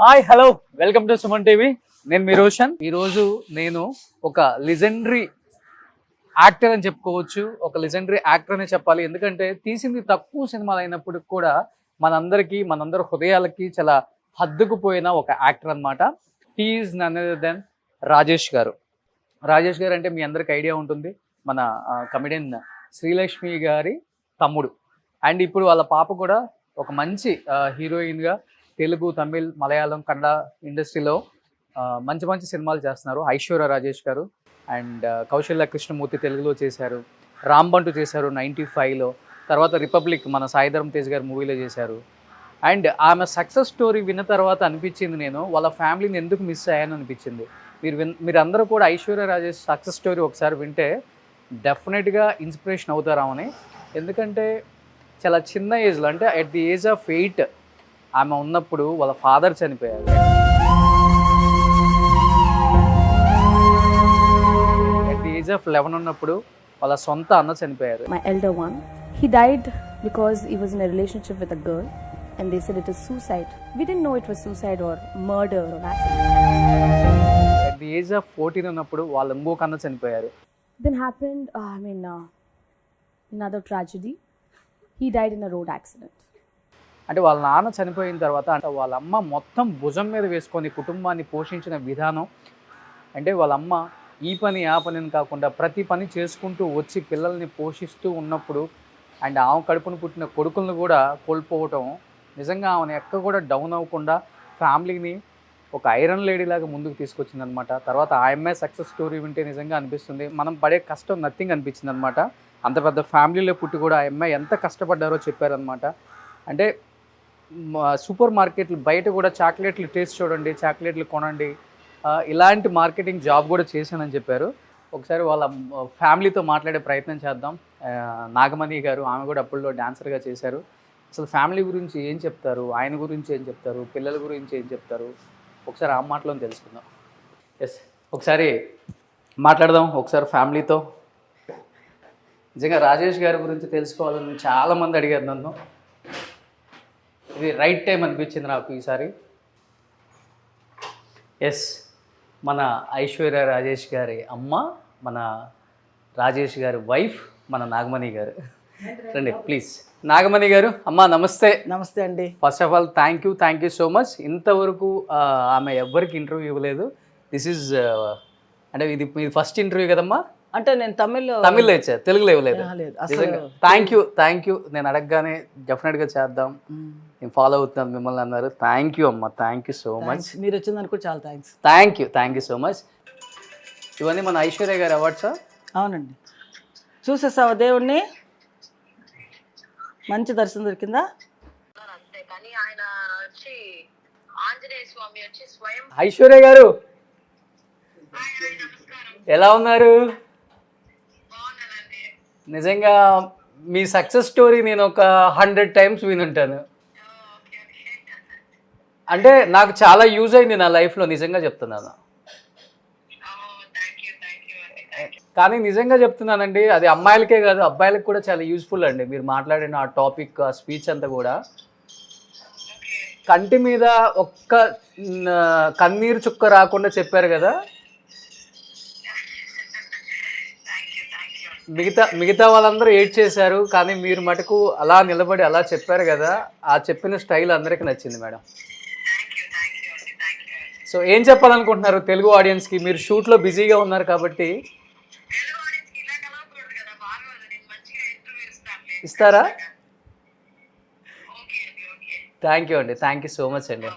Hi hello welcome to Suman TV. నేను మీ రోషన్. ఈరోజు నేను ఒక లెజెండరీ యాక్టర్ అని చెప్పుకోవచ్చు. ఒక లెజెండరీ యాక్టర్ అనే చెప్పాలి. ఎందుకంటే తీసింది తక్కువ సినిమాలు అయినప్పటికి కూడా మనందరి హృదయాలకి చాలా హద్దుకుపోయిన ఒక యాక్టర్ అనమాట. He is none other than Rajesh garu. Rajesh గారు అంటే మీ అందరికి ఐడియా ఉంటుంది, మన కమెడియన్ శ్రీలక్ష్మి గారి తమ్ముడు. అండ్ ఇప్పుడు వాళ్ళ పాప కూడా ఒక మంచి హీరోయిన్గా తెలుగు, తమిళ్, మలయాళం, కన్నడ ఇండస్ట్రీలో మంచి మంచి సినిమాలు చేస్తున్నారు ఐశ్వర్య రాజేష్ గారు. అండ్ కౌశల్య కృష్ణమూర్తి తెలుగులో చేశారు, రాంబంటు చేశారు 95లో, తర్వాత రిపబ్లిక్ మన సాయిధరం తేజ్ గారు మూవీలో చేశారు. అండ్ ఆమె సక్సెస్ స్టోరీ విన్న తర్వాత అనిపించింది, నేను వాళ్ళ ఫ్యామిలీని ఎందుకు మిస్ అయ్యాను అనిపించింది. మీరందరూ కూడా ఐశ్వర్య రాజేష్ సక్సెస్ స్టోరీ ఒకసారి వింటే డెఫినెట్గా ఇన్స్పిరేషన్ అవుతారామని. ఎందుకంటే చాలా చిన్న ఏజ్లో, అంటే అట్ ది ఏజ్ ఆఫ్ 8 ఆమె ఉన్నప్పుడు వాళ్ళ ఫాదర్ చనిపోయారు. అట్ ది ఏజ్ ఆఫ్ 11 ఉన్నప్పుడు వాళ్ళ సొంత అన్న చనిపోయారు. My elder one, he died because he was in a relationship with a girl and they said it is suicide. We didn't know it was suicide or murder or accident. At the age of 14 ఉన్నప్పుడు వాళ్ళ ఇంకొక అన్న చనిపోయారు. Then happened another tragedy. He died in a road accident. అంటే వాళ్ళ నాన్న చనిపోయిన తర్వాత అంటే వాళ్ళ అమ్మ మొత్తం భుజం మీద వేసుకొని కుటుంబాన్ని పోషించిన విధానం, అంటే వాళ్ళ అమ్మ ఈ పని ఆ పని అని కాకుండా ప్రతి పని చేసుకుంటూ వచ్చి పిల్లల్ని పోషిస్తూ ఉన్నప్పుడు అండ్ ఆమె కడుపును పుట్టిన కొడుకులను కూడా కోల్పోవటం, నిజంగా ఆమెను ఎక్క కూడా డౌన్ అవ్వకుండా ఫ్యామిలీని ఒక ఐరన్ లేడీ లాగా ముందుకు తీసుకొచ్చిందనమాట. తర్వాత ఆ అమ్మాయి సక్సెస్ స్టోరీ వింటే నిజంగా అనిపిస్తుంది, మనం పడే కష్టం నథింగ్ అనిపించింది అనమాట. అంత పెద్ద ఫ్యామిలీలో పుట్టి కూడా ఆ అమ్మాయి ఎంత కష్టపడ్డారో చెప్పారనమాట. అంటే సూపర్ మార్కెట్లు బయట కూడా చాక్లెట్లు టేస్ట్ చూడండి, చాక్లెట్లు కొనండి, ఇలాంటి మార్కెటింగ్ జాబ్ కూడా చేశానని చెప్పారు. ఒకసారి వాళ్ళ ఫ్యామిలీతో మాట్లాడే ప్రయత్నం చేద్దాం. నాగమణి గారు, ఆమె కూడా అప్పుల్లో డాన్సర్గా చేశారు. అసలు ఫ్యామిలీ గురించి ఏం చెప్తారు, ఆయన గురించి ఏం చెప్తారు, పిల్లల గురించి ఏం చెప్తారు, ఒకసారి ఆ మాటలో తెలుసుకుందాం. ఎస్, ఒకసారి మాట్లాడదాం ఒకసారి ఫ్యామిలీతో. నిజంగా రాజేష్ గారి గురించి తెలుసుకోవాలని చాలామంది అడిగారు నన్ను. ఇది రైట్ టైం అనిపించింది నాకు ఈసారి. ఎస్, మన ఐశ్వర్య రాజేష్ గారి అమ్మ, మన రాజేష్ గారి వైఫ్, మన నాగమణి గారు. రండి ప్లీజ్. నాగమణి గారు, అమ్మ నమస్తే. నమస్తే అండి. First of all thank you so much. ఇంతవరకు ఆమె ఎవ్వరికి ఇంటర్వ్యూ ఇవ్వలేదు. దిస్ ఈజ్ అంటే ఇది మీ ఫస్ట్ ఇంటర్వ్యూ కదమ్మా? అంటే నేను తమిళ్లో ఇచ్చా, తెలుగులో ఇవ్వలేదు. Thank you. నేను అడగగానే డెఫినెట్గా చేద్దాం, నేను ఫాలో అవుతున్నాను మిమ్మల్ని అన్నారు. థ్యాంక్ యూ అమ్మ, థ్యాంక్ యూ సో మచ్. మీరు వచ్చిందని కూడా చాలా thanks. Thank you so much. ఇవన్నీ మన ఐశ్వర్య గారి అవార్డ్సా? అవునండి. చూసేసావా దేవుణ్ణి? మంచి దర్శనం దొరికిందా? ఐశ్వర్య గారు ఎలా ఉన్నారు? నిజంగా మీ సక్సెస్ స్టోరీ నేను ఒక 100 times వినుంటాను. అంటే నాకు చాలా యూజ్ అయింది నా లైఫ్లో, నిజంగా చెప్తున్నాను. కానీ నిజంగా చెప్తున్నానండి, అది అమ్మాయిలకే కాదు అబ్బాయిలకు కూడా చాలా యూజ్ఫుల్ అండి. మీరు మాట్లాడిన ఆ టాపిక్, ఆ స్పీచ్ అంతా కూడా కంటి మీద ఒక్క కన్నీరు చుక్క రాకుండా చెప్పారు కదా. మిగతా వాళ్ళందరూ ఏడ్ చేశారు, కానీ మీరు మటుకు అలా నిలబడి అలా చెప్పారు కదా, ఆ చెప్పిన స్టైల్ అందరికీ నచ్చింది మేడం. సో ఏం చెప్పాలనుకుంటున్నారు తెలుగు ఆడియన్స్కి? మీరు షూట్లో బిజీగా ఉన్నారు కాబట్టి ఇస్తారా? థ్యాంక్ యూ అండి, థ్యాంక్ యూ సో మచ్ అండి.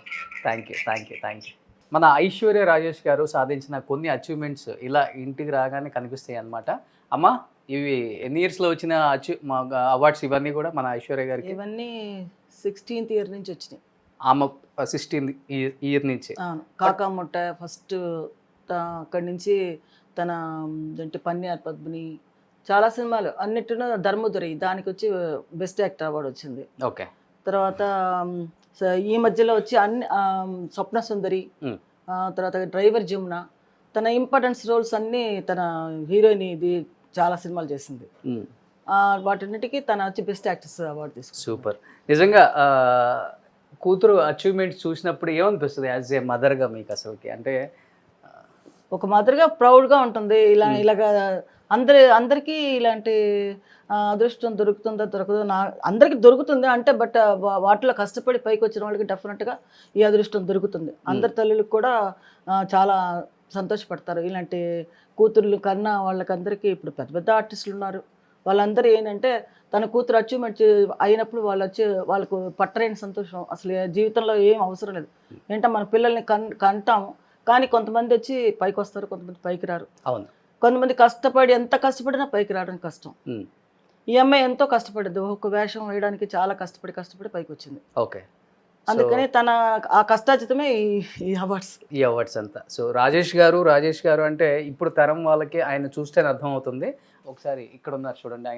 Thank you. మన ఐశ్వర్య రాజేష్ గారు సాధించిన కొన్ని అచీవ్మెంట్స్ ఇలా ఇంటికి రాగానే కనిపిస్తాయి అన్నమాట. అమ్మ, ఇవి ఎన్ని ఇయర్స్లో వచ్చిన అవార్డ్స్ ఇవన్నీ కూడా మన ఐశ్వర్య గారికి? ఇవన్నీ 16th year నుంచి వచ్చినాయి. ఆమె 16th year నుంచి. కాకాముట్ట ఫస్ట్, అక్కడి నుంచి తన పన్యార్ పద్మిని, చాలా సినిమాలు అన్నిటిలో ధర్మదురై దానికి వచ్చి బెస్ట్ యాక్టర్ అవార్డు వచ్చింది. ఓకే. తర్వాత ఈ మధ్యలో వచ్చి అన్ని స్వప్న సుందరి, తర్వాత డ్రైవర్ జమున, తన ఇంపార్టెన్స్ రోల్స్ అన్నీ తన హీరోయిన్ ఇది చాలా సినిమాలు చేసింది. వాటన్నిటికీ తన వచ్చి బెస్ట్ యాక్ట్రెస్ అవార్డు తీసుకుంది. సూపర్. నిజంగా కూతురు అచీవ్మెంట్స్ చూసినప్పుడు ఏమనిపిస్తుంది యాజ్ ఏ మదర్గా మీకు అసలుకి? అంటే ఒక మదర్గా ప్రౌడ్గా ఉంటుంది. ఇలాగా అందరికీ ఇలాంటి అదృష్టం దొరుకుతుందో దొరకదో అందరికీ దొరుకుతుంది అంటే, బట్ వాటిలో కష్టపడి పైకి వచ్చిన వాళ్ళకి డెఫినెట్గా ఈ అదృష్టం దొరుకుతుంది. అందరి తల్లులకు కూడా చాలా సంతోషపడతారు ఇలాంటి కూతుర్లు కన్నా. వాళ్ళకందరికీ ఇప్పుడు పెద్ద పెద్ద ఆర్టిస్టులు ఉన్నారు, వాళ్ళందరూ ఏంటంటే తన కూతురు అచీవ్మెంట్ అయినప్పుడు వాళ్ళకు పట్టలేని సంతోషం. అసలు జీవితంలో ఏం అవసరం లేదు. ఏంటంటే మన పిల్లల్ని కంటాము, కానీ కొంతమంది వచ్చి పైకి వస్తారు, కొంతమంది పైకి రారు. అవును, కొంతమంది ఎంత కష్టపడినా పైకి రావడం కష్టం. ఈ అమ్మాయి ఎంతో కష్టపడింది, ఒక వేషం వేయడానికి చాలా కష్టపడి పైకి వచ్చింది. ఓకే, అందుకని తన ఆ కష్టాజితమే ఈ అవార్డ్స్ అంతా. సో రాజేష్ గారు అంటే ఇప్పుడు తరం వాళ్ళకి ఆయన చూస్తేనే అర్థం అవుతుంది. ఒకసారి ఇక్కడ ఉన్నారు చూడండి,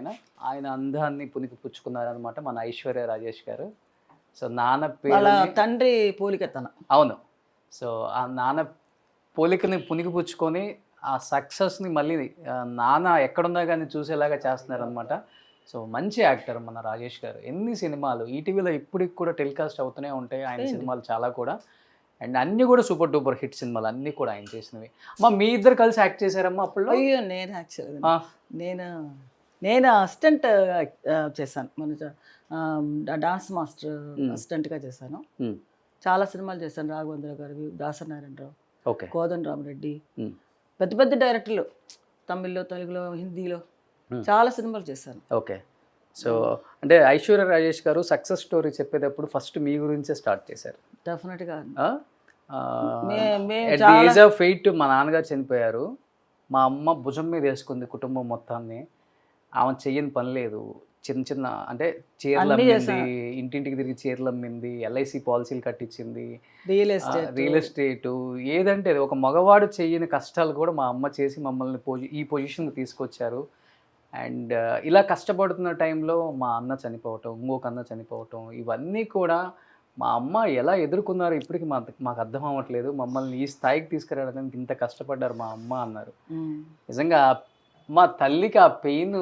ఆయన అందాన్ని పునికి పుచ్చుకున్నారనమాట మన ఐశ్వర్య రాజేష్ గారు. సో నాన్న వాళ్ళ తండ్రి పోలిక తన. అవును, సో ఆ నాన్న పోలికని పునికి పుచ్చుకొని ఆ సక్సెస్ని మళ్ళీ నాన్న ఎక్కడున్నా కానీ చూసేలాగా చేస్తున్నారనమాట. సో మంచి యాక్టర్ మన రాజేష్ గారు. ఎన్ని సినిమాలు ఈటీవీలో ఇప్పటికి కూడా టెలికాస్ట్ అవుతూనే ఉంటాయి ఆయన సినిమాలు చాలా కూడా. అండ్ అన్నీ కూడా సూపర్ డూపర్ హిట్ సినిమాలు అన్నీ కూడా ఆయన చేసినవి. అమ్మా మీ ఇద్దరు కలిసి యాక్ట్ చేశారమ్మా అప్పుడు? అయ్యో నేను యాక్చువల్గా నేను అసిస్టెంట్ చేశాను, మన డాన్స్ మాస్టర్ అసిస్టెంట్గా చేశాను. చాలా సినిమాలు చేశాను, రాఘవేంద్ర గారివి, దాసనారాయణరావు, ఓకే, కోదండరామరెడ్డి, పెద్ద పెద్ద డైరెక్టర్లు, తమిళ్లో, తెలుగులో, హిందీలో చాలా సినిమాలు చేశాను. ఓకే, సో అంటే ఐశ్వర్య రాజేష్ గారు సక్సెస్ స్టోరీ చెప్పేటప్పుడు ఫస్ట్ మీ గురించే స్టార్ట్ చేశారు. డెఫినెట్గా ఏజ్ ఆఫ్ 8 మా నాన్నగారు చనిపోయారు. మా అమ్మ భుజం మీద వేసుకుంది కుటుంబం మొత్తాన్ని. ఆమె చెయ్యని పని లేదు. చిన్న అంటే చీరలు అమ్మింది, ఇంటింటికి తిరిగి చీరలు అమ్మింది, ఎల్ఐసి పాలసీలు కట్టించింది, రియల్ ఎస్టేట్, ఏదంటే ఒక మగవాడు చెయ్యని కష్టాలు కూడా మా అమ్మ చేసి మమ్మల్ని ఈ పొజిషన్కి తీసుకొచ్చారు. అండ్ ఇలా కష్టపడుతున్న టైంలో మా అన్న చనిపోవటం, ఇంకొక అన్న చనిపోవటం, ఇవన్నీ కూడా మా అమ్మ ఎలా ఎదుర్కొన్నారు ఇప్పటికి మాకు అర్థం అవ్వట్లేదు. మమ్మల్ని ఈ స్థాయికి తీసుకురావడానికి ఇంత కష్టపడ్డారు మా అమ్మ అన్నారు. నిజంగా మా తల్లికి ఆ పెయిన్,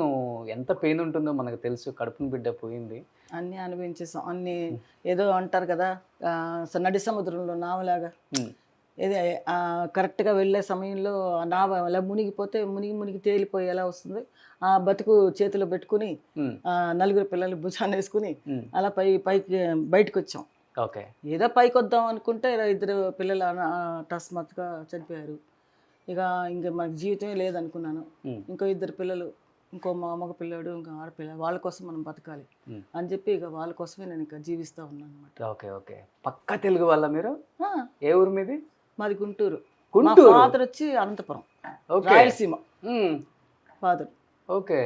ఎంత పెయిన్ ఉంటుందో మనకు తెలుసు. కడుపుని బిడ్డ పోయింది, అన్నీ అనుభవించేసాం. అన్నీ ఏదో అంటారు కదా, నడి సముద్రంలో నావలాగా, ఏది కరెక్ట్గా వెళ్ళే సమయంలో ఆ నావ అలా మునిగిపోతే మునిగి తేలిపోయి ఎలా వస్తుంది, ఆ బతుకు చేతిలో పెట్టుకుని నలుగురు పిల్లలు భుజాన్ని వేసుకుని అలా పైకి బయటకు వచ్చాం. ఓకే, ఏదో పైకి వద్దాం అనుకుంటే 2 పిల్లలు అకస్మాత్తుగా చనిపోయారు. ఇంకా మనకి జీవితమే లేదనుకున్నాను. ఇంకో 2 పిల్లలు, ఇంకో మగ పిల్లాడు, ఇంకో ఆడపిల్ల, వాళ్ళ కోసం మనం బతకాలి అని చెప్పి వాళ్ళ కోసమే నేను ఇంకా జీవిస్తూ ఉన్నాను అనమాట. ఓకే ఓకే, పక్కా తెలుగు వాళ్ళ మీరు? ఏ ఊరు మీది? మాది గుంటూరు. ఫాదర్ వచ్చి అనంతపురం, రాయలసీమ ఫాదర్. ఓకే,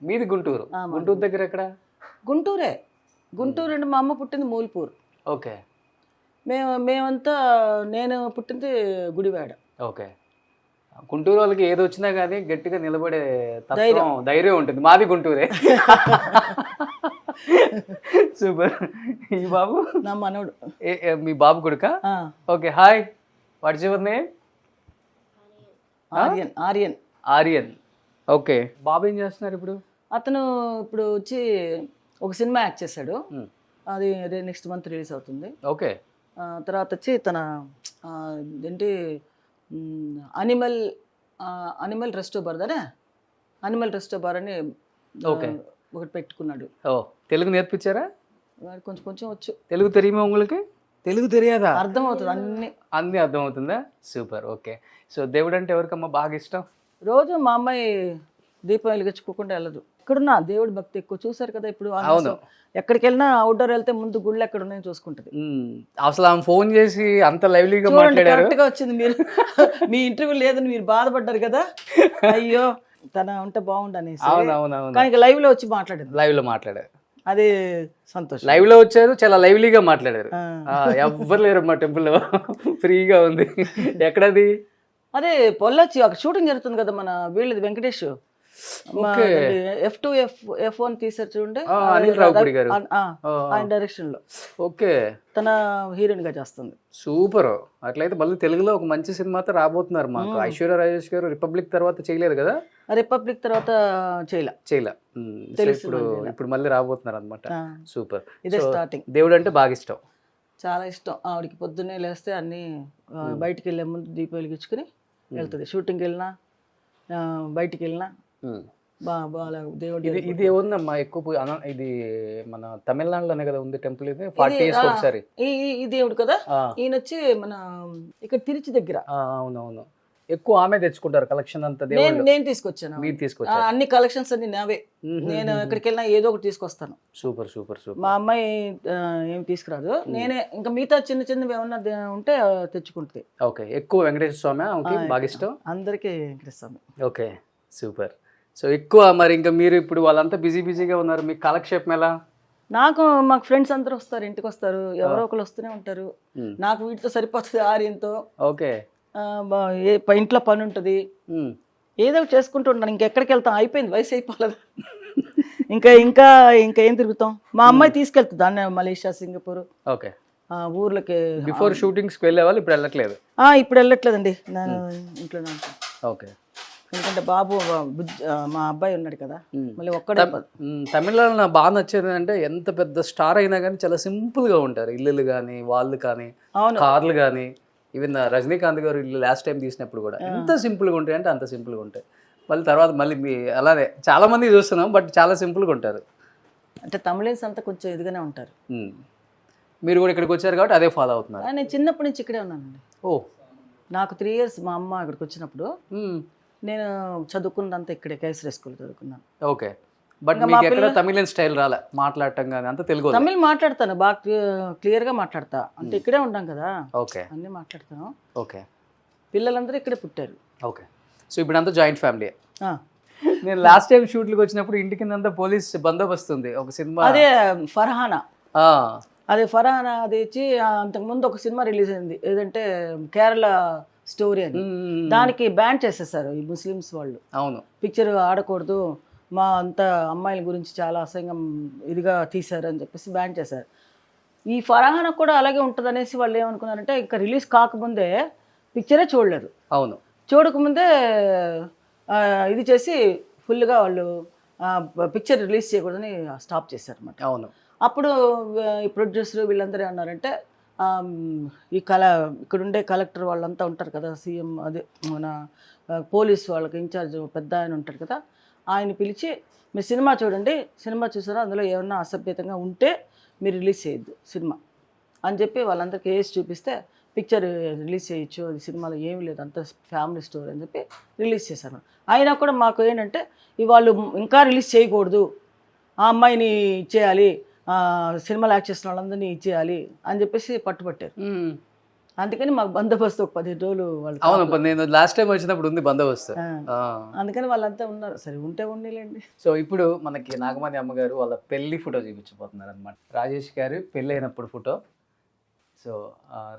మీది గుంటూరు. గుంటూరు దగ్గర ఎక్కడ? గుంటూరే. గుంటూరు అండి, మా అమ్మ పుట్టింది మూల్పూర్. ఓకే, మేమంతా నేను పుట్టింది గుడివాడ. ఓకే, గుంటూరు వాళ్ళకి ఏది వచ్చినా కానీ గట్టిగా నిలబడే ధైర్యం ఉంటుంది. మాది గుంటూరే. సూపర్. ఈ బాబు నా మనవడు. మీ బాబు కొడుకా? Okay, hi, what's your name? Aryan. Okay, బాబు ఏం చేస్తున్నారు ఇప్పుడు? అతను ఇప్పుడు వచ్చి ఒక సినిమా యాక్ట్ చేశాడు, అది నెక్స్ట్ మంత్ రిలీజ్ అవుతుంది. ఓకే, తర్వాత వచ్చి తన ఏంటి అనిమల్ రెస్టో బార్ అని ఒకటి పెట్టుకున్నాడు. తెలుగు నేర్పించారా? కొంచెం కొంచెం వచ్చు. తెలుగు తెలియమా உங்களுக்கு? తెలుగు తెలియదా? అర్థం అవుతుంది, అన్నీ అర్థం అవుతుందా? సూపర్. ఓకే, సో దేవుడు అంటే ఎవరికమ్మా బాగా ఇష్టం? రోజు మా అమ్మాయి దీపం వెలిగించుకోకుండా వెళ్ళదు. ఇక్కడున్న దేవుడి భక్తి ఎక్కువ. చూసారు కదా ఇప్పుడు, ఎక్కడికి వెళ్ళినా అవుట్డోర్ వెళ్తే ముందు గుళ్ళు ఎక్కడ ఉన్నాయో చూసుకుంటది. అసలు ఆమె ఫోన్ చేసి అంత లైవ్లీగా మాట్లాడారు. కరెక్ట్ గా వచ్చింది. మీరు మీ ఇంటర్వ్యూ లేదని మీరు బాధపడ్డారు కదా, అయ్యో తన ఉంటే బాగుండనేసి. కానీ లైవ్ లో వచ్చి మాట్లాడారు. లైవ్ లో మాట్లాడారు, అదే సంతోషం. లైవ్ లో వచ్చారు, చాలా లైవ్లీగా మాట్లాడారు. ఎవ్వరు లేరు మా టెంపుల్ లో, ఫ్రీగా ఉంది. ఎక్కడది? అదే పొల్లొచ్చి అక్కడ షూటింగ్ జరుగుతుంది కదా, మన వీళ్ళది వెంకటేష్ F2 F1 తీసారు చూడండి, అనిల్ రావుపూడి గారు, ఆయన డైరెక్షన్ లో. ఓకే, తన హీరోయిన్ గా చేస్తుంది. సూపర్. అట్లయితే మళ్ళీ తెలుగులో ఒక మంచి సినిమాతో రాబోతున్నారు మాకు. ఐశ్వర్య రాజేష్ గారు రిపబ్లిక్ తర్వాత చేయలేరు కదా? రిపబ్లిక్ తర్వాత చేయలే. ఇప్పుడు మళ్ళీ రాబోతున్నారు అనమాట. సూపర్. ఇదే స్టార్టింగ్. దేవుడు అంటే బాగా ఇష్టం. చాలా ఇష్టం ఆవిడకి. పొద్దున్నే లేస్తే అన్నీ బయటికి వెళ్ళే ముందు దీపం వెలిగించుకుని వెళ్తుంది. షూటింగ్కి వెళ్ళినా బయటికి వెళ్ళినా బాగా దేవుడి ఇది ఏముందమ్మా ఎక్కువ ఇది మన తమిళనాడులోనే కదా ఉంది టెంపుల్, ఇది 40 years ఒకసారి. ఈ దేవుడు కదా, ఈయన వచ్చి మన ఇక్కడ తిరుచి దగ్గర. అవునవును, ఎక్కువ ఆమె తెచ్చుకుంటారు కలెక్షన్ అంతా. నేను తీసుకొచ్చాను, మీరు తీసుకొచ్చారు? అన్ని కలెక్షన్స్ అన్ని నావే. నేను ఎక్కడికి వెళ్ళినా ఏదో ఒకటి తీసుకొస్తాను. Super super super. మా అమ్మాయి ఏం తీసుకురాదు, నేనే ఇంకా మిగతా చిన్న చిన్నవి ఏమన్నా ఉంటే తెచ్చుకుంటుంది. ఓకే, ఎక్కువ వెంకటేశ్వర స్వామి బాగా ఇష్టం అందరికీ వెంకటేశ్వర స్వామి. Okay super. సో ఎక్కువ మరి ఇంకా మీరు ఇప్పుడు వాళ్ళంతా బిజీగా ఉన్నారు, మీకు కాలక్షేపం ఎలా? మాకు ఫ్రెండ్స్ అందరూ వస్తారు, ఇంటికి వస్తారు, ఎవరో ఒకరు వస్తూనే ఉంటారు. నాకు వీటితో సరిపోతుంది ఆర్యంతో. ఓకే, ఇంట్లో పని ఉంటుంది, ఏదో ఒకటి చేసుకుంటూ ఉంటాను. ఇంకెక్కడికి వెళ్తాం, అయిపోయింది, వయసు అయిపోలేదు. ఇంకా ఇంకా ఇంకా ఏం తిరుగుతాం. మా అమ్మాయి తీసుకెళ్తుంది దాన్ని మలేషియా, సింగపూర్. ఓకే, ఊర్లకి. బిఫోర్ షూటింగ్స్కి వెళ్ళేవాళ్ళు, ఇప్పుడు వెళ్ళట్లేదు? ఇప్పుడు వెళ్ళట్లేదండి, నేను ఇంట్లో. ఓకే, ఎందుకంటే బాబు మా అబ్బాయి ఉన్నాడు కదా, మళ్ళీ ఒక్కడే. తమిళనాడులో నాకు బాగా నచ్చేది అంటే ఎంత పెద్ద స్టార్ అయినా కానీ చాలా సింపుల్ గా ఉంటారు, ఇల్లులు కానీ వాళ్ళు కానీ కార్లు కానీ. ఈవెన్ రజనీకాంత్ గారు ఇల్లు లాస్ట్ టైం తీసినప్పుడు కూడా ఎంత సింపుల్ గా ఉంటాయి అంటే అంత సింపుల్ గా ఉంటాయి. మళ్ళీ తర్వాత మళ్ళీ అలానే చాలా మంది చూస్తున్నాం, బట్ చాలా సింపుల్ గా ఉంటారు. అంటే తమిళన్స్ అంతా కొంచెం ఇదిగానే ఉంటారు. మీరు కూడా ఇక్కడికి వచ్చారు కాబట్టి అదే ఫాలో అవుతున్నారు? నేను చిన్నప్పటి నుంచి ఇక్కడే ఉన్నానండి. ఓ, నాకు 3 years మా అమ్మ ఇక్కడికి వచ్చినప్పుడు నేను చదువుకున్నదంతా ఇక్కడే, కేసరి స్కూల్ చదువుకున్నాను. ఓకే, బట్ మీకు ఎక్కడ తమిళన్ స్టైల్ రాలే మాట్లాడటం కానీ? అంత తెలుగు? తమిళ్ మాట్లాడతాను, బాగా క్లియర్గా మాట్లాడతా. అంటే ఇక్కడే ఉంటాం కదా, ఓకే, అన్నీ మాట్లాడతాను. ఓకే, పిల్లలందరూ ఇక్కడే పుట్టారు. ఓకే, సో ఇప్పుడు అంతా జాయింట్ ఫ్యామిలీ. నేను లాస్ట్ టైం షూట్లకు వచ్చినప్పుడు ఇంటి కింద పోలీస్ బందోబస్తు ఉంది. ఒక సినిమా అదే ఫర్హానా, అది వచ్చి అంతకుముందు ఒక సినిమా రిలీజ్ అయింది, ఏదంటే కేరళ స్టోరీ అని. దానికి బ్యాన్ చేసేసారు ఈ ముస్లిమ్స్ వాళ్ళు. అవును, పిక్చర్ ఆడకూడదు, మా అంతా అమ్మాయిల గురించి చాలా అసహ్యంగా ఇదిగా తీశారు అని చెప్పేసి బ్యాన్ చేశారు. ఈ ఫర్హానా కూడా అలాగే ఉంటుంది అనేసి వాళ్ళు ఏమనుకున్నారంటే, ఇంకా రిలీజ్ కాకముందే పిక్చరే చూడలేదు. అవును, చూడకముందే ఇది చేసి ఫుల్గా వాళ్ళు పిక్చర్ రిలీజ్ చేయకూడదని స్టాప్ చేశారు అన్నమాట. అవును, అప్పుడు ఈ ప్రొడ్యూసర్ వీళ్ళందరూ ఏమన్నారంటే, ఇక్కడుండే కలెక్టర్ వాళ్ళంతా ఉంటారు కదా, సీఎం అదే మన పోలీస్ వాళ్ళకి ఇన్ఛార్జ్ పెద్ద ఆయన ఉంటారు కదా, ఆయన పిలిచి మీరు సినిమా చూడండి, సినిమా చూసారా, అందులో ఏమన్నా అసభ్యతంగా ఉంటే మీరు రిలీజ్ చేయొద్దు సినిమా అని చెప్పి వాళ్ళందరికీ వేసి చూపిస్తే పిక్చర్ రిలీజ్ చేయొచ్చు, అది సినిమాలో ఏమీ లేదు, అంత ఫ్యామిలీ స్టోరీ అని చెప్పి రిలీజ్ చేశారు. అయినా కూడా మాకు ఏంటంటే వాళ్ళు ఇంకా రిలీజ్ చేయకూడదు, ఆ అమ్మాయిని ఇచ్చేయాలి, సినిమాలు యాక్ట్ చేసిన వాళ్ళందరినీ ఇచ్చేయాలి అని చెప్పేసి పట్టుబట్టారు. అందుకని మాకు బందోబస్తు ఒక 15 రోజులు వాళ్ళు. అవును, నేను లాస్ట్ టైం వచ్చినప్పుడు ఉంది బందోబస్తు. అందుకని వాళ్ళంతా ఉన్నారు, సరే ఉంటే ఉండేలేండి. సో ఇప్పుడు మనకి నాగమణి అమ్మగారు వాళ్ళ పెళ్లి ఫోటో చూపించబోతున్నారు అనమాట. రాజేష్ గారు పెళ్ళి అయినప్పుడు ఫోటో. సో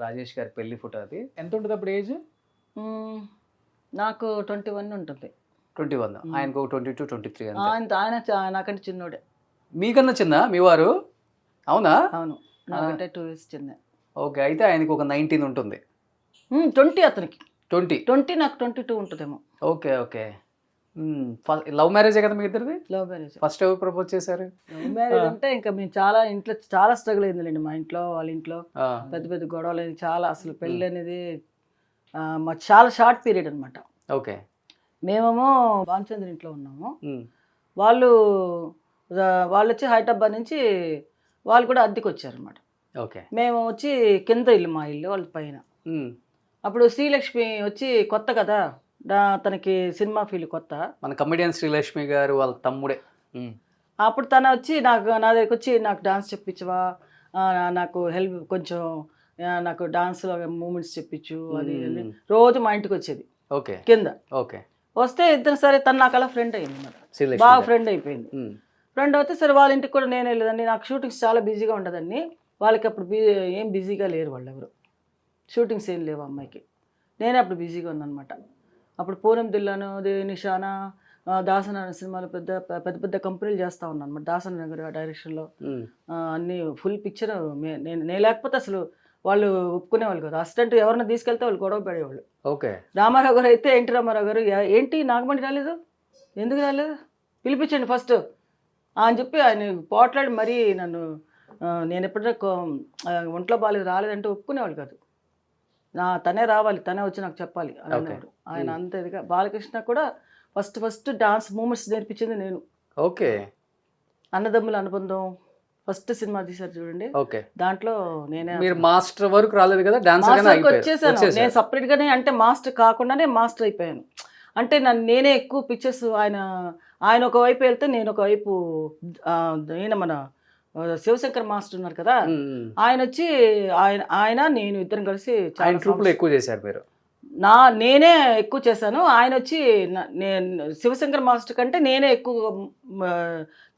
రాజేష్ గారి పెళ్లి ఫోటో. అది ఎంత ఉంటుంది అప్పుడు ఏజ్? నాకు 21 ఉంటుంది. 21, ఆయనకు 22, 23. ఆయన నాకంటే చిన్నోడే. మీకన్నా చిన్న మీ వారు? అవునా? అవును, నాకంటే 2 years చిన్న. ఓకే, అయితే ఆయనకు ఒక 19 ఉంటుంది. 20 అతనికి. 20 నాకు 22 ఉంటుందేమో. Okay okay. లవ్ మ్యారేజే కదా మీ ఇద్దరిది? Love marriage. ఫస్ట్ ఎవరు ప్రపోజ్ చేశారు? లవ్ మ్యారేజ్ అంటే ఇంకా మేము ఇంట్లో చాలా స్ట్రగుల్ అయిందిలేండి. మా ఇంట్లో వాళ్ళ ఇంట్లో పెద్ద పెద్ద గొడవలు, చాలా అసలు పెళ్ళి అనేది మాకు చాలా షార్ట్ పీరియడ్ అనమాట. ఓకే, మేమేమో భానుచంద్ర ఇంట్లో ఉన్నాము, వాళ్ళు వచ్చి హైదరాబాద్ నుంచి వాళ్ళు కూడా అద్దెకి వచ్చారు అనమాట. ఓకే, మేము వచ్చి కింద ఇల్లు, మా ఇల్లు వాళ్ళ పైన. అప్పుడు శ్రీలక్ష్మి వచ్చి కొత్త కదా, తనకి సినిమా ఫీల్డ్ కొత్త. మన కమెడియన్ శ్రీలక్ష్మి గారు వాళ్ళ తమ్ముడే. అప్పుడు తన వచ్చి నా దగ్గరికి వచ్చి నాకు డాన్స్ చెప్పించవా, నాకు హెల్ప్ కొంచెం, నాకు డాన్స్లో మూమెంట్స్ చెప్పించు, అది రోజు మా ఇంటికి వచ్చేది. ఓకే, కింద. ఓకే, వస్తే ఇద్దరు సరే, తను నాకు అలా ఫ్రెండ్ అయింది అన్నమాట, బాగా ఫ్రెండ్ అయిపోయింది. ఫ్రెండ్ అయితే సరే వాళ్ళ ఇంటికి కూడా నేను వెళ్ళేదండి. నాకు షూటింగ్స్ చాలా బిజీగా ఉండదండి, వాళ్ళకి అప్పుడు ఏం బిజీగా లేరు వాళ్ళు ఎవరు, షూటింగ్స్ ఏం లేవు అమ్మాయికి. నేనే అప్పుడు బిజీగా ఉన్నాను అనమాట. అప్పుడు పూనం దిల్లాను, నిషానా, దాసన్ అనే సినిమాలు పెద్ద పెద్ద కంపెనీలు చేస్తూ ఉన్నాను అనమాట. దాసన్ గారి డైరెక్షన్లో అన్ని ఫుల్ పిక్చర్. నేను లేకపోతే అసలు వాళ్ళు ఒప్పుకునేవాళ్ళు కాదు. అసిస్టెంట్ ఎవరైనా తీసుకెళ్తే వాళ్ళు గొడవ పడేవాళ్ళు. ఓకే, రామారావు గారు అయితే ఎన్టీ రామారావు గారు, ఏంటి నాగమణి రాలేదు, ఎందుకు రాలేదు, పిలిపించండి ఫస్ట్ అని చెప్పి ఆయన పోట్లాడి మరీ నన్ను నేను ఎప్పుడైనా ఒంట్లో బాగాలేదు రాలేదంటే ఒప్పుకునేవాళ్ళు కాదు. తనే రావాలి, తనే వచ్చి నాకు చెప్పాలి అని అనేవాడు. ఆయన అంత ఇదిగా. బాలకృష్ణ కూడా ఫస్ట్ డాన్స్ మూమెంట్స్ నేర్పించింది నేను. ఓకే. అన్నదమ్ముల అనుబంధం ఫస్ట్ సినిమా తీశారు చూడండి, ఓకే. దాంట్లో నేనే మీరు మాస్టర్ వరకు రాలేదు కదా, మాస్టర్కి వచ్చేసాను నేను సపరేట్ గానే. అంటే మాస్టర్ కాకుండానే మాస్టర్ అయిపోయాను. అంటే నేనే ఎక్కువ పిక్చర్స్, ఆయన ఒకవైపు వెళ్తే నేను ఒకవైపు, ఈయన మన శివశంకర్ మాస్టర్ ఉన్నారు కదా, ఆయన వచ్చి ఆయన నేను ఇద్దరం కలిసి ఆయన ట్రూప్లో ఎక్కువ చేశారు మీరు. నేనే ఎక్కువ చేశాను. ఆయన వచ్చి శివశంకర్ మాస్టర్ కంటే నేనే ఎక్కువ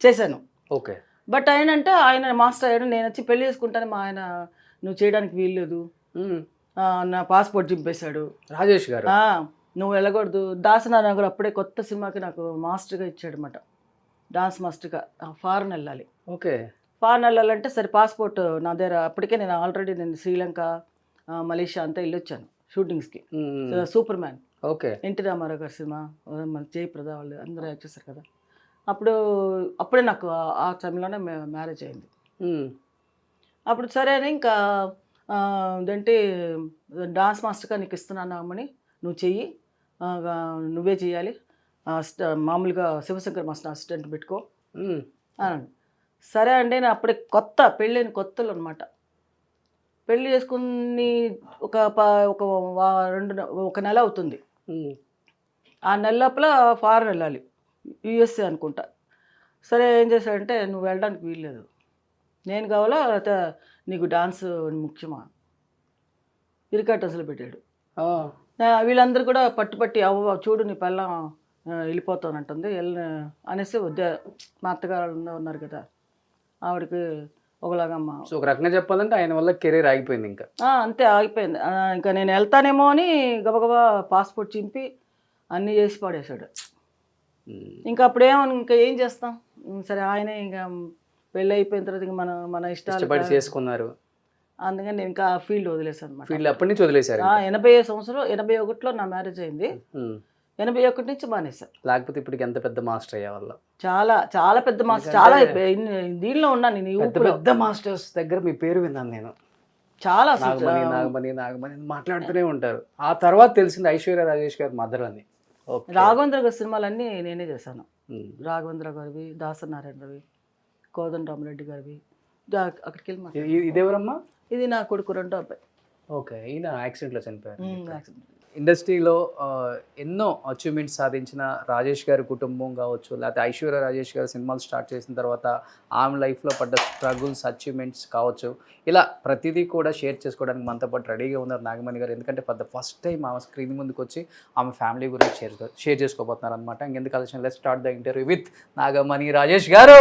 చేశాను. ఓకే. బట్ ఆయన మాస్టర్ అయ్యాడు, నేను వచ్చి పెళ్లి చేసుకుంటాను, మా ఆయన నువ్వు చేయడానికి వీల్లేదు, నా పాస్పోర్ట్ చింపేశాడు రాజేష్ గారు, నువ్వు వెళ్ళకూడదు. దాసనారాయణ గారు అప్పుడే కొత్త సినిమాకి నాకు మాస్టర్గా ఇచ్చాడు అనమాట, డాన్స్ మాస్టర్గా. ఫారెన్ వెళ్ళాలి. ఓకే. ఫారెన్ వెళ్ళాలంటే సరే పాస్పోర్ట్ నా దగ్గర అప్పటికే నేను ఆల్రెడీ శ్రీలంక, మలేషియా అంతా వెళ్ళొచ్చాను షూటింగ్స్కి. Super man, okay, NT Rama Rao గారి సినిమా, మన జయప్రద వాళ్ళు అందరూ యాక్ట్ చేశారు కదా. అప్పుడే నాకు ఆ టైంలోనే మ్యారేజ్ అయింది. అప్పుడు సరే అని ఇంకా ఏంటంటే డాన్స్ మాస్టర్గా నీకు ఇస్తున్నాను అమ్మని, నువ్వు చెయ్యి, నువ్వే చెయ్యాలి, మామూలుగా శివశంకర్ మాస్టర్ అసిస్టెంట్ పెట్టుకో అన్నాడు. సరే అండి. నేను అప్పుడే పెళ్ళైన కొత్తలు అనమాట. పెళ్ళి చేసుకుని ఒక నెల అవుతుంది. ఆ నెల లోపల ఫారెన్ వెళ్ళాలి, యూఎస్ఏ అనుకుంటా. సరే ఏం చేశాడంటే, నువ్వు వెళ్ళడానికి వీల్లేదు, నేను కావాలా లేకపోతే నీకు డాన్స్ ముఖ్యమా, ఇరికాట్ అసలు పెట్టాడు. వీళ్ళందరూ కూడా పట్టుపట్టి అవ్వ చూడు నీ పిల్లం వెళ్ళిపోతానంటుంది అనేసి వద్దే. మా అత్తగారు ఉన్నారు కదా, ఆవిడకి ఒకలాగమ్మ. సో ఒక రకంగా చెప్పాలంటే ఆయన వల్ల కెరీర్ ఆగిపోయింది. ఇంకా అంతే ఆగిపోయింది. ఇంకా నేను వెళ్తానేమో అని గబగబా పాస్పోర్ట్ చింపి అన్నీ చేసి పడేశాడు. ఇంకా ఇంకా ఏం చేస్తాం. సరే ఆయనే ఇంకా పెళ్ళి అయిపోయిన తర్వాత ఇంకా మన ఇష్టాలు చేసుకున్నారు. అందుకని నేను ఇంకా ఫీల్డ్ వదిలేసాను అనమాట. ఫీల్డ్ అప్పటి నుంచి వదిలేశారు. 81లో నా మ్యారేజ్ అయింది. 81 నుంచి మానేశాను. లేకపోతే ఇప్పటికి ఎంత పెద్ద మాస్టర్ అయ్యేవాళ్ళ. చాలా పెద్ద మాస్టర్. చాలా దీనిలో ఉన్నాను నేను. పెద్ద మాస్టర్స్ దగ్గర మీ పేరు విన్నాను నేను. చాలా నాగమణి మాట్లాడుతూనే ఉంటారు. ఆ తర్వాత తెలిసింది ఐశ్వర్య రాజేష్ గారు మదర్ అని. రాఘవేంద్ర గారి సినిమాలన్నీ నేనే చేశాను. రాఘవేంద్ర గారివి, దాసనారాయణ గారివి, కోదండరామరెడ్డి గారివి. అక్కడికి వెళ్ళి ఇదేవరమ్మా? ఇది నా కొడుకు రెండో అబ్బాయి. ఓకే. ఈయన యాక్సిడెంట్లో చనిపోయారు. ఇండస్ట్రీలో ఎన్నో అచీవ్మెంట్స్ సాధించిన రాజేష్ గారి కుటుంబం కావచ్చు, లేకపోతే ఐశ్వర్య రాజేష్ గారు సినిమాలు స్టార్ట్ చేసిన తర్వాత ఆమె లైఫ్లో పడ్డ స్ట్రగుల్స్, అచీవ్మెంట్స్ కావచ్చు, ఇలా ప్రతిదీ కూడా షేర్ చేసుకోవడానికి మనతో పాటు రెడీగా ఉన్నారు నాగమణి గారు. ఎందుకంటే ఫర్ ద ఫస్ట్ టైం ఆమె స్క్రీన్ ముందుకు వచ్చి ఆమె ఫ్యామిలీ గురించి షేర్ చేసుకోబోతున్నారు అనమాట. ఇంకెందుకు ఆలోచన, let's start the interview with Nagamani Rajesh గారు.